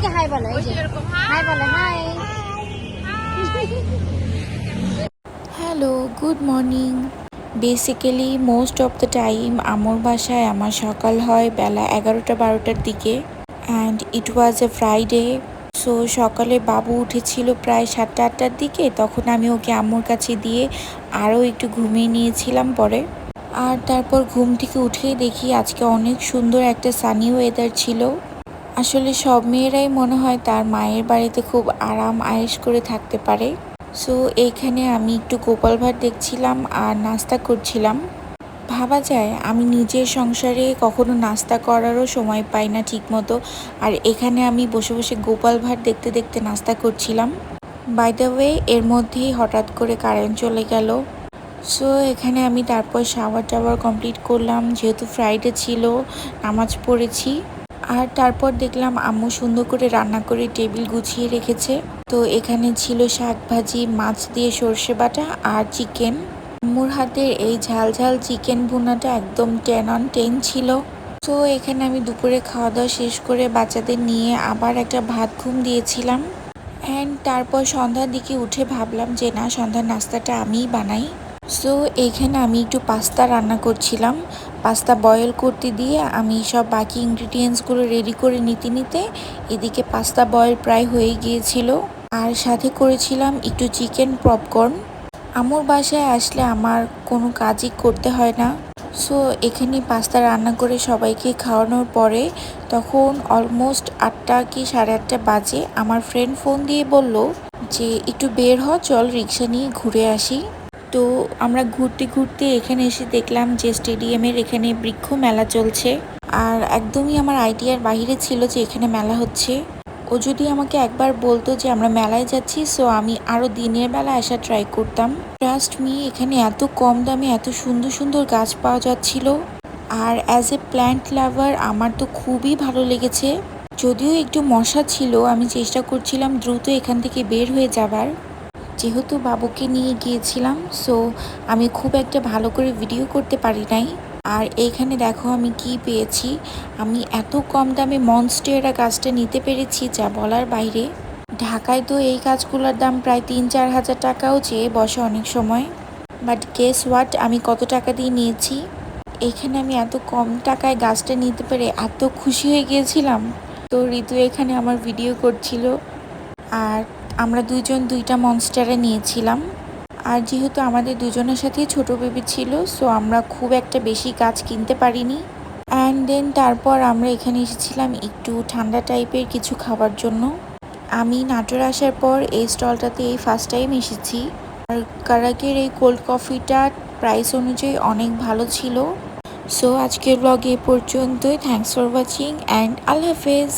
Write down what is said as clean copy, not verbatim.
সবাইকে হাই বলো, এই যে হাই বলো, hi. Hello, good morning. Basically most of the time আমার বাসায় আমার সকাল হয় বেলা 11টা-12টার দিকে, and it was a Friday. So সকালে বাবু উঠেছিল প্রায় 7টা-8টার দিকে, তখন আমি ওকে আম্মুর কাছে দিয়ে আরও একটু ঘুমিয়ে নিয়েছিলাম পরে। আর তারপর ঘুম থেকে উঠেই দেখি আজকে অনেক সুন্দর একটা সানি ওয়েদার ছিল। আসলে সব মেয়েরাই মনে হয় তার মায়ের বাড়িতে খুব আরাম আয়েশ করে থাকতে পারে। সো এইখানে আমি একটু গোপাল ভাঁড় দেখছিলাম আর নাস্তা করছিলাম। ভাবা যায় আমি নিজের সংসারে কখনো নাস্তা করারও সময় পাই না ঠিক মতো, আর এখানে আমি বসে বসে গোপাল ভাঁড় দেখতে দেখতে নাস্তা করছিলাম। বাই দ্য ওয়ে, এর মধ্যেই হঠাৎ করে কারেন্ট চলে গেল। সো এখানে আমি তারপর শাওয়ার টাওয়ার কমপ্লিট করলাম, যেহেতু ফ্রাইডে ছিল, নামাজ পড়েছি। আর তারপর দেখলাম আম্মু সুন্দর করে রান্না করে টেবিল গুছিয়ে রেখেছে। তো এখানে ছিল শাক ভাজি, মাছ দিয়ে সর্ষে বাটা আর চিকেন। আম্মুর হাতের এই ঝাল ঝাল চিকেন ভুনাটা একদম 10/10 ছিল। তো এখানে আমি দুপুরে খাওয়া দাওয়া শেষ করে বাচ্চাদের নিয়ে আবার একটা ভাত ঘুম দিয়েছিলাম। অ্যান্ড তারপর সন্ধ্যার দিকে উঠে ভাবলাম যে না, সন্ধ্যার নাস্তাটা আমিই বানাই। সো এইখানে আমি একটু পাস্তা রান্না করছিলাম। পাস্তা বয়েল করতে দিয়ে আমি সব বাকি ইনগ্রিডিয়েন্টসগুলো রেডি করে নিতে নিতে এদিকে পাস্তা বয়েল প্রায় হয়ে গিয়েছিল। আর সাথে করেছিলাম একটু চিকেন পপকর্ন। আম্মুর বাসায় আসলে আমার কোনো কাজই করতে হয় না। সো এখানে পাস্তা রান্না করে সবাইকে খাওয়ানোর পরে তখন অলমোস্ট 8টা কি 8:30 বাজে। আমার ফ্রেন্ড ফোন দিয়ে বলল যে একটু বের হ, চল রিক্সা নিয়ে ঘুরে আসি। তো আমরা ঘুরতে ঘুরতে এখানে এসে দেখলাম যে স্টেডিয়ামের এখানে বৃক্ষ মেলা চলছে। আর একদমই আমার আইডিয়ার বাইরে ছিল যে এখানে মেলা হচ্ছে। ও যদি আমাকে একবার বলতো যে আমরা মেলায় যাচ্ছি, সো আমি আরও দিনের বেলা আসা ট্রাই করতাম। ট্রাস্ট মি, এখানে এত কম দামে এত সুন্দর সুন্দর গাছ পাওয়া যাচ্ছিল। আর অ্যাজ এ প্ল্যান্ট লাভার আমার তো খুবই ভালো লেগেছে। যদিও একটু মশা ছিল, আমি চেষ্টা করছিলাম দ্রুত এখান থেকে বের হয়ে যাবার। যেহেতু বাবুকে নিয়ে গিয়েছিলাম, সো আমি খুব একটা ভালো করে ভিডিও করতে পারি নাই। আর এইখানে দেখো আমি কি পেয়েছি। আমি এত কম দামে মনস্টেরা গাছটা নিতে পেরেছি যা বলার বাইরে। ঢাকায় তো এই গাছগুলোর দাম প্রায় 3-4 হাজার টাকাও চেয়ে বসে অনেক সময়। বাট গেস হোয়াট, আমি কত টাকা দিয়ে নিয়েছি। এখানে আমি এত কম টাকায় গাছটা নিতে পেরে এত খুশি হয়ে গিয়েছিলাম। তো ঋতু এখানে আমার ভিডিও করছিল, আর আমরা দুইজন দুইটা মনস্টারে নিয়েছিলাম। আর যেহেতু আমাদের দুজনের সাথেই ছোট বেবি ছিল, সো আমরা খুব একটা বেশি গাছ কিনতে পারিনি। অ্যান্ড দেন তারপর আমরা এখানে এসেছিলাম একটু ঠান্ডা টাইপের কিছু খাবার জন্য। আমি নাটোর আসার পর এই স্টলটাতে এই ফার্স্ট টাইম এসেছি। আর কারাকের এই কোল্ড কফিটা প্রাইস অনুযায়ী অনেক ভালো ছিল। সো আজকের ব্লগ এ পর্যন্তই। থ্যাংকস ফর ওয়াচিং অ্যান্ড আল্লাহ হাফেজ।